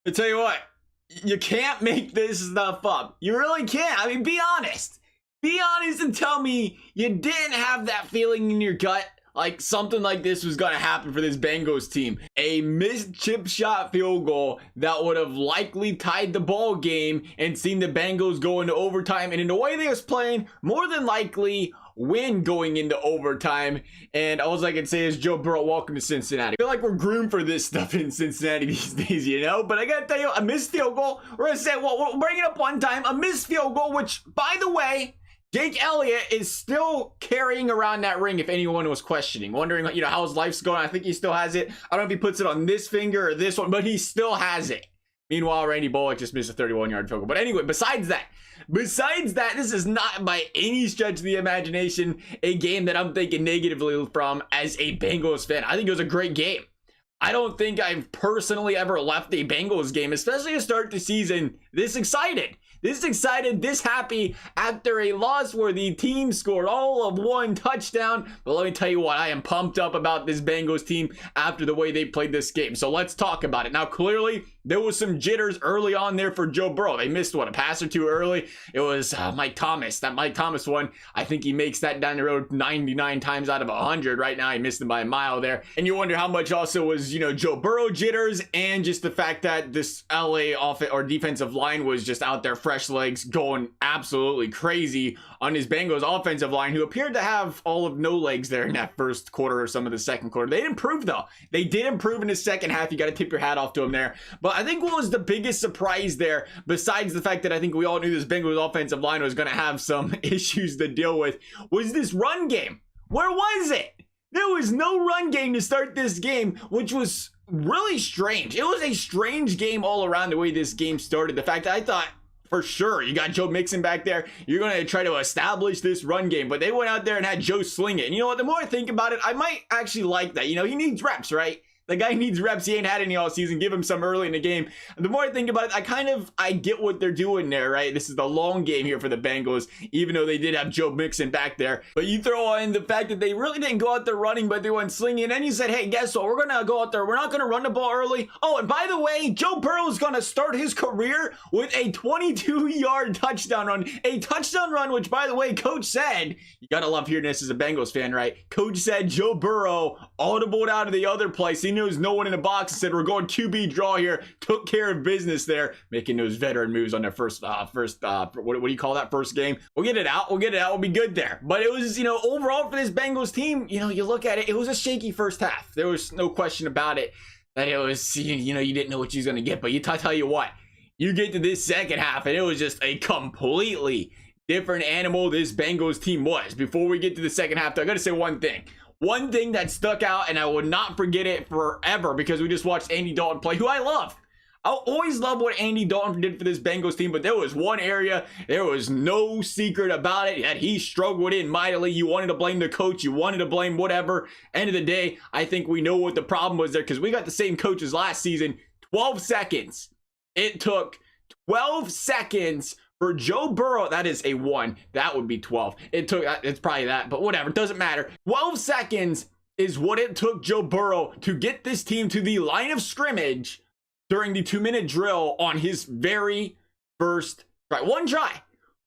I tell you what, you can't make this stuff up. You really can't. I mean, be honest. Be honest and tell me you didn't have that feeling in your gut like something like this was going to happen for this Bengals team. A missed chip shot field goal that would have likely tied the ball game and seen the Bengals go into overtime. And in the way they was playing, more than likely win going into overtime. And all I can say is, Joe Burrow, welcome to Cincinnati. I feel like we're groomed for this stuff in Cincinnati these days, you know? But I got to tell you, a missed field goal. We're going to say, well, we'll bring it up one time. A missed field goal, which, by the way, Jake Elliott is still carrying around that ring, if anyone was questioning, wondering, you know, how his life's going. I think he still has it. I don't know if he puts it on this finger or this one, but he still has it. Meanwhile, Randy Bullock just missed a 31-yard field goal. But anyway, besides that, this is not by any stretch of the imagination a game that I'm thinking negatively from as a Bengals fan. I think it was a great game. I don't think I've personally ever left a Bengals game, especially to start the season, this excited, this happy after a loss where the team scored all of one touchdown. But let me tell you what, I am pumped up about this Bengals team after the way they played this game. So let's talk about it. Now, clearly, there was some jitters early on there for Joe Burrow. They missed, what, a pass or two early? It was Mike Thomas. That Mike Thomas one, I think he makes that down the road 99 times out of 100. Right now, he missed him by a mile there. And you wonder how much also was, you know, Joe Burrow jitters and just the fact that this LA defensive line was just out there, fresh legs, going absolutely crazy on his Bengals offensive line, who appeared to have all of no legs there in that first quarter or some of the second quarter. They improved, though. They did improve in the second half. You got to tip your hat off to them there. But I think what was the biggest surprise there, besides the fact that I think we all knew this Bengals offensive line was going to have some issues to deal with, was this run game. Where was it? There was no run game to start this game, which was really strange. It was a strange game all around the way this game started. The fact that I thought, for sure, you got Joe Mixon back there, you're going to try to establish this run game, but they went out there and had Joe sling it. And you know what, the more I think about it, I might actually like that. You know, he needs reps, right? The guy needs reps. He ain't had any all season. Give him some early in the game. And the more I think about it, I get what they're doing there, right? This is the long game here for the Bengals, even though they did have Joe Mixon back there. But you throw in the fact that they really didn't go out there running, but they went slinging. And then you said, hey, guess what? We're going to go out there. We're not going to run the ball early. Oh, and by the way, Joe Burrow is going to start his career with a 22-yard touchdown run. A touchdown run, which, by the way, Coach said, you got to love hearing this as a Bengals fan, right? Coach said Joe Burrow audibled out of the other place. He knew there was no one in the box and said, we're going QB draw here. Took care of business there, making those veteran moves on their first, what do you call that, first game? We'll get it out. We'll be good there. But it was, you know, overall for this Bengals team, you know, you look at it, it was a shaky first half. There was no question about it that it was, you know, you didn't know what you was going to get. But I tell you what, you get to this second half and it was just a completely different animal this Bengals team was. Before we get to the second half, though, I got to say one thing. One thing that stuck out, and I will not forget it forever, because we just watched Andy Dalton play, who I love. I'll always love what Andy Dalton did for this Bengals team, but there was one area, there was no secret about it, that he struggled in mightily. You wanted to blame the coach, you wanted to blame whatever. End of the day, I think we know what the problem was there, because we got the same coaches last season. 12 seconds. It took 12 seconds for Joe Burrow. That is a 1. That would be 12. It's probably that, but whatever. It doesn't matter. 12 seconds is what it took Joe Burrow to get this team to the line of scrimmage during the 2-minute drill on his very first try.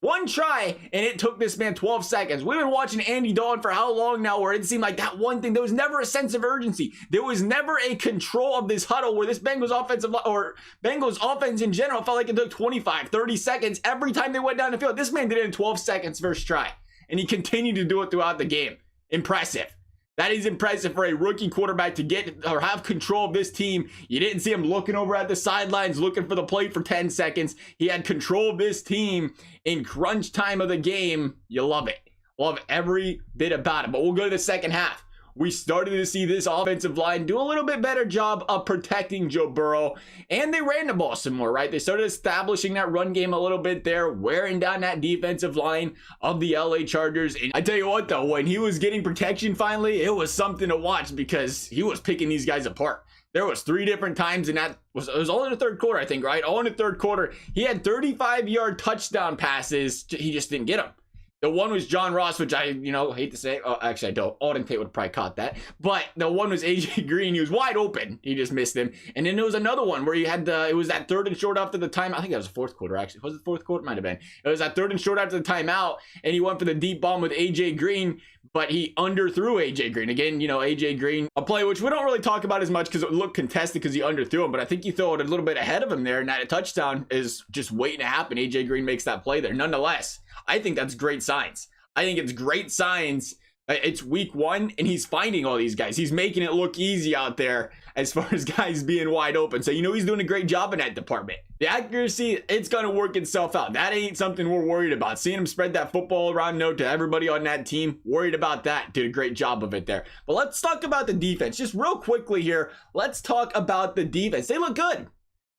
One try, and it took this man 12 seconds. We've been watching Andy Dalton for how long now, where it seemed like that one thing, there was never a sense of urgency. There was never a control of this huddle where this Bengals offense in general felt like it took 25, 30 seconds every time they went down the field. This man did it in 12 seconds first try, and he continued to do it throughout the game. Impressive. That is impressive for a rookie quarterback to get or have control of this team. You didn't see him looking over at the sidelines, looking for the play for 10 seconds. He had control of this team in crunch time of the game. You love it. Love every bit about it. But we'll go to the second half. We started to see this offensive line do a little bit better job of protecting Joe Burrow, and they ran the ball some more, right? They started establishing that run game a little bit there, wearing down that defensive line of the LA Chargers. And I tell you what, though, when he was getting protection finally, it was something to watch, because he was picking these guys apart. There was 3 different times, and it was all in the third quarter, I think, right? All in the third quarter. He had 35-yard touchdown passes. He just didn't get them. The one was John Ross, which I, hate to say. Oh, actually, I don't. Auden Tate would have probably caught that. But the one was AJ Green. He was wide open. He just missed him. And then there was another one where he had it was that 3rd and short after the time. I think that was the 4th quarter, actually. Was it 4th quarter? Might have been. It was that 3rd and short after the timeout. And he went for the deep bomb with AJ Green, but he underthrew AJ Green. Again, AJ Green, a play which we don't really talk about as much because it looked contested because he underthrew him. But I think you throw it a little bit ahead of him there, and that touchdown is just waiting to happen. AJ Green makes that play there. Nonetheless, I think that's great signs. I think it's great signs. It's week 1 and he's finding all these guys. He's making it look easy out there as far as guys being wide open. So, he's doing a great job in that department. The accuracy, it's going to work itself out. That ain't something we're worried about. Seeing him spread that football around to everybody on that team, worried about that. Did a great job of it there. But let's talk about the defense. Just real quickly here, let's talk about the defense. They look good.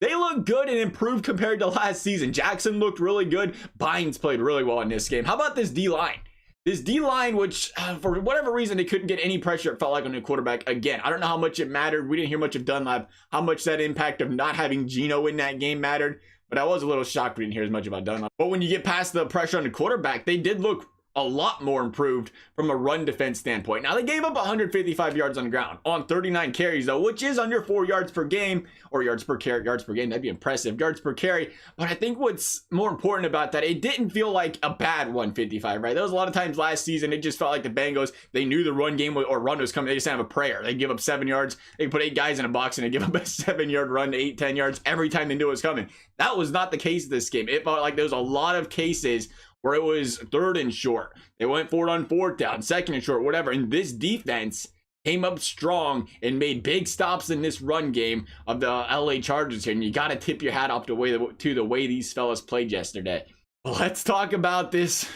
They look good and improved compared to last season. Jackson looked really good. Bynes played really well in this game. How about this D-line? This D-line, which for whatever reason, they couldn't get any pressure, it felt like, on the quarterback. Again, I don't know how much it mattered. We didn't hear much of Dunlap, how much that impact of not having Geno in that game mattered. But I was a little shocked we didn't hear as much about Dunlap. But when you get past the pressure on the quarterback, they did look a lot more improved from a run defense standpoint. Now, they gave up 155 yards on the ground on 39 carries, though, which is under 4 yards per game, or yards per carry, yards per game. That'd be impressive. Yards per carry. But I think what's more important about that, it didn't feel like a bad 155, right? There was a lot of times last season, it just felt like the Bengals, they knew the run game or run was coming. They just didn't have a prayer. They give up 7 yards. They put 8 guys in a box and they give up a 7-yard run to 8-10 yards every time they knew it was coming. That was not the case this game. It felt like there was a lot of cases where it was 3rd and short. They went for it on 4th down, 2nd and short, whatever. And this defense came up strong and made big stops in this run game of the LA Chargers here. And you got to tip your hat off to the way these fellas played yesterday. Well, let's talk about this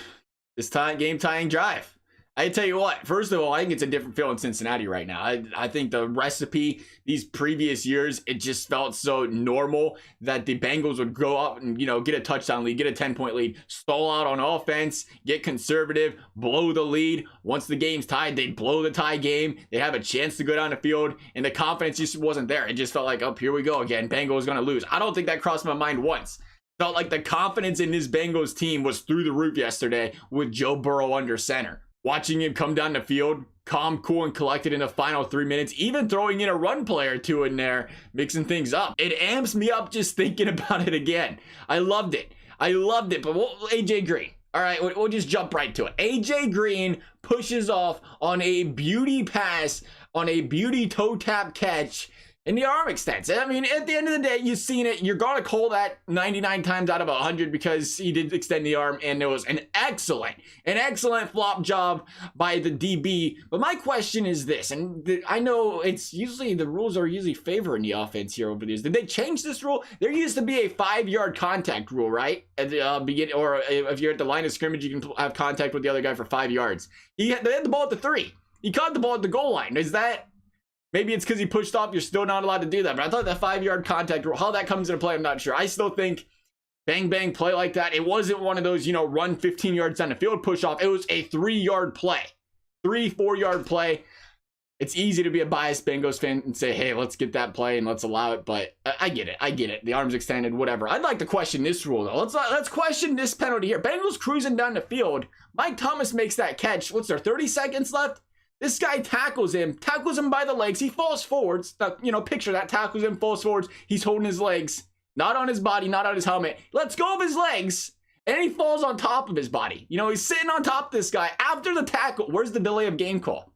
game-tying drive. I tell you what, first of all, I think it's a different feel in Cincinnati right now. I think the recipe these previous years, it just felt so normal that the Bengals would go up and, get a touchdown lead, get a 10-point lead, stall out on offense, get conservative, blow the lead. Once the game's tied, they'd blow the tie game. They have a chance to go down the field, and the confidence just wasn't there. It just felt like, oh, here we go again. Bengals going to lose. I don't think that crossed my mind once. Felt like the confidence in this Bengals team was through the roof yesterday with Joe Burrow under center. Watching him come down the field, calm, cool, and collected in the final 3 minutes, even throwing in a run play or two in there, mixing things up. It amps me up just thinking about it again. I loved it. But AJ Green. All right, we'll just jump right to it. AJ Green pushes off on a beauty pass, on a beauty toe tap catch, and the arm extends. I mean, at the end of the day, you've seen it. You're going to call that 99 times out of 100 because he did extend the arm, and there was an excellent flop job by the DB. But my question is this, and I know it's usually, the rules are usually favoring the offense here over the years. Did they change this rule? There used to be a 5-yard contact rule, right? At the beginning, or if you're at the line of scrimmage, you can have contact with the other guy for 5 yards. They had the ball at the 3. He caught the ball at the goal line. Is that... Maybe it's because he pushed off. You're still not allowed to do that. But I thought that 5-yard contact rule, how that comes into play, I'm not sure. I still think bang, bang play like that. It wasn't one of those, run 15 yards down the field, push off. It was a 3-yard play, 3-4-yard play. It's easy to be a biased Bengals fan and say, hey, let's get that play and let's allow it. But I get it. The arm's extended, whatever. I'd like to question this rule, though. Let's question this penalty here. Bengals cruising down the field. Mike Thomas makes that catch. What's there, 30 seconds left? This guy tackles him by the legs. He falls forwards. Picture that. Tackles him, falls forwards. He's holding his legs, not on his body, not on his helmet. Lets go of his legs, and he falls on top of his body. He's sitting on top of this guy after the tackle. Where's the delay of game call?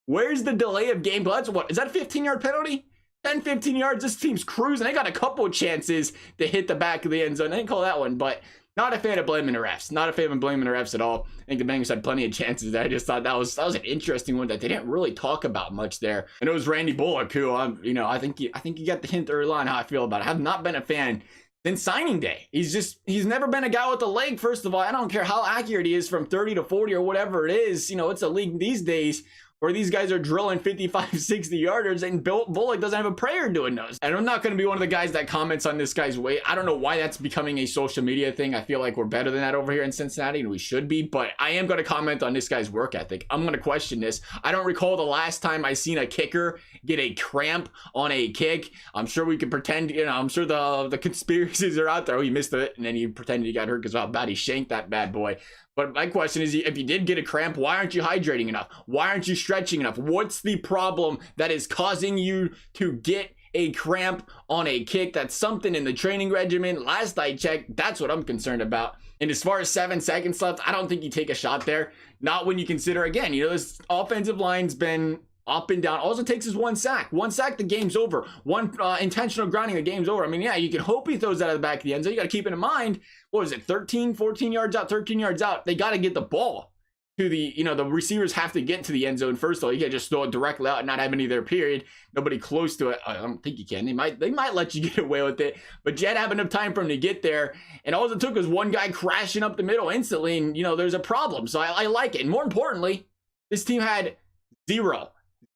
Where's the delay of game call? That's what? Is that a 15-yard penalty? 10, 15 yards. This team's cruising. They got a couple of chances to hit the back of the end zone. They didn't call that one, but... Not a fan of blaming the refs. Not a fan of blaming the refs at all. I think the Bengals had plenty of chances. I just thought that was an interesting one that they didn't really talk about much there. And it was Randy Bullock, who I think you got the hint early on how I feel about it. I have not been a fan since signing day. He's never been a guy with a leg. First of all, I don't care how accurate he is from 30 to 40 or whatever it is. It's a league these days where these guys are drilling 55, 60 yarders, and Bullock doesn't have a prayer doing those. And I'm not going to be one of the guys that comments on this guy's weight. I don't know why that's becoming a social media thing. I feel like we're better than that over here in Cincinnati, and we should be, but I am going to comment on this guy's work ethic. I'm going to question this. I don't recall the last time I seen a kicker get a cramp on a kick. I'm sure we could pretend, I'm sure the conspiracies are out there. Oh, he missed it, and then he pretended he got hurt because of how bad he shanked that bad boy. But my question is, if you did get a cramp, why aren't you hydrating enough? Why aren't you stretching enough? What's the problem that is causing you to get a cramp on a kick? That's something in the training regimen. Last I checked, that's what I'm concerned about. And as far as 7 seconds left, I don't think you take a shot there. Not when you consider, again, this offensive line's been up and down. All it takes is one sack. One sack, the game's over. One intentional grounding, the game's over. I mean, yeah, you can hope he throws that out of the back of the end zone. You got to keep it in mind. What was it, 13, 14 yards out, 13 yards out? They got to get the ball to the, the receivers have to get to the end zone first of all. You can't just throw it directly out and not have any there, period. Nobody close to it. I don't think you can. They might let you get away with it, but you had to have enough time for him to get there. And all it took was one guy crashing up the middle instantly, and, there's a problem. So I like it. And more importantly, this team had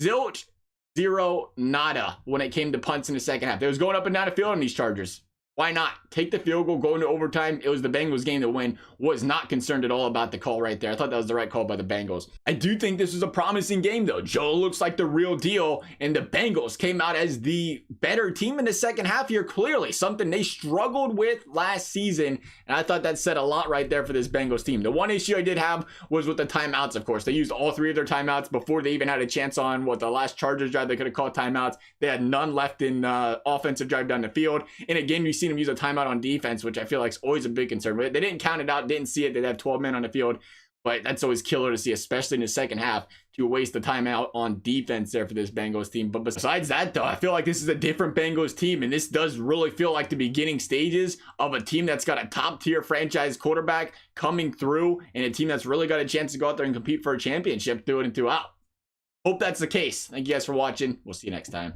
zilch, zero, nada when it came to punts in the second half. They was going up and down the field on these Chargers. Why not? Take the field goal, go into overtime. It was the Bengals game to win. Was not concerned at all about the call right there. I thought that was the right call by the Bengals. I do think this was a promising game, though. Joe looks like the real deal, and the Bengals came out as the better team in the second half here, clearly. Something they struggled with last season, and I thought that said a lot right there for this Bengals team. The one issue I did have was with the timeouts, of course. They used all 3 of their timeouts before they even had a chance on the last Chargers drive. They could have called timeouts. They had none left in offensive drive down the field. And again, you've seen them use a timeout on defense, which I feel like is always a big concern. But they didn't count it out, didn't see it. They'd have 12 men on the field. But that's always killer to see, especially in the second half, to waste the timeout on defense there for this Bengals team. But besides that, though, I feel like this is a different Bengals team. And this does really feel like the beginning stages of a team that's got a top-tier franchise quarterback coming through, and a team that's really got a chance to go out there and compete for a championship through it and throughout. Hope that's the case. Thank you guys for watching. We'll see you next time.